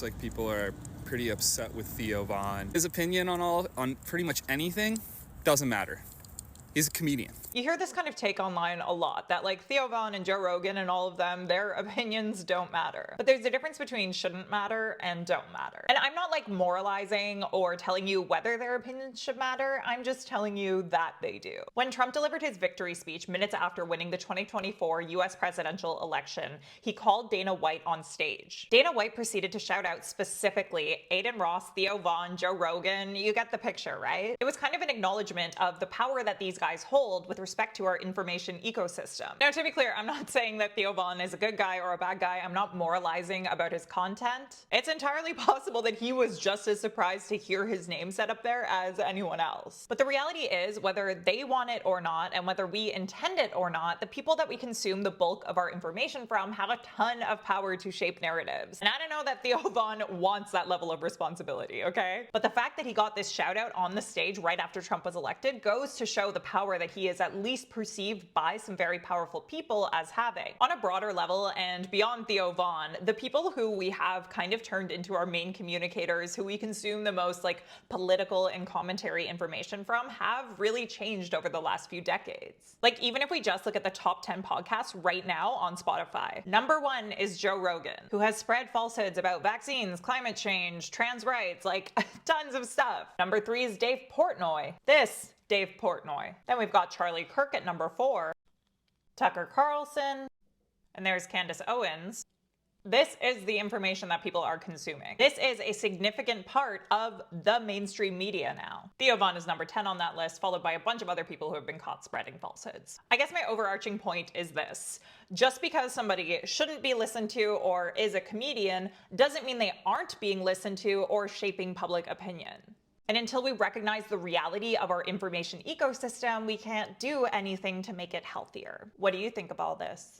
looks like people are pretty upset with Theo Von. His opinion on pretty much anything doesn't matter. He's a comedian. You hear this kind of take online a lot, that like Theo Von and Joe Rogan and all of them, their opinions don't matter. But there's a difference between shouldn't matter and don't matter. And I'm not like moralizing or telling you whether their opinions should matter, I'm just telling you that they do. When Trump delivered his victory speech minutes after winning the 2024 US presidential election, he called Dana White on stage. Dana White proceeded to shout out specifically Aiden Ross, Theo Von, Joe Rogan, you get the picture, right? It was kind of an acknowledgement of the power that these guys hold with respect to our information ecosystem. Now, to be clear, I'm not saying that Theo Von is a good guy or a bad guy. I'm not moralizing about his content. It's entirely possible that he was just as surprised to hear his name set up there as anyone else. But the reality is, whether they want it or not, and whether we intend it or not, the people that we consume the bulk of our information from have a ton of power to shape narratives. And I don't know that Theo Von wants that level of responsibility, okay? But the fact that he got this shout out on the stage right after Trump was elected goes to show the power that he is at least perceived by some very powerful people as having. On a broader level and beyond Theo Von, the people who we have kind of turned into our main communicators, who we consume the most like political and commentary information from, have really changed over the last few decades. Like, even if we just look at the top 10 podcasts right now on Spotify, number 1 is Joe Rogan, who has spread falsehoods about vaccines, climate change, trans rights, like tons of stuff. Number 3 is Dave Portnoy. Dave Portnoy. Then we've got Charlie Kirk at number 4, Tucker Carlson, and there's Candace Owens. This is the information that people are consuming. This is a significant part of the mainstream media now. Theo Von is number 10 on that list, followed by a bunch of other people who have been caught spreading falsehoods. I guess my overarching point is this. Just because somebody shouldn't be listened to or is a comedian doesn't mean they aren't being listened to or shaping public opinion. And until we recognize the reality of our information ecosystem, we can't do anything to make it healthier. What do you think of all this?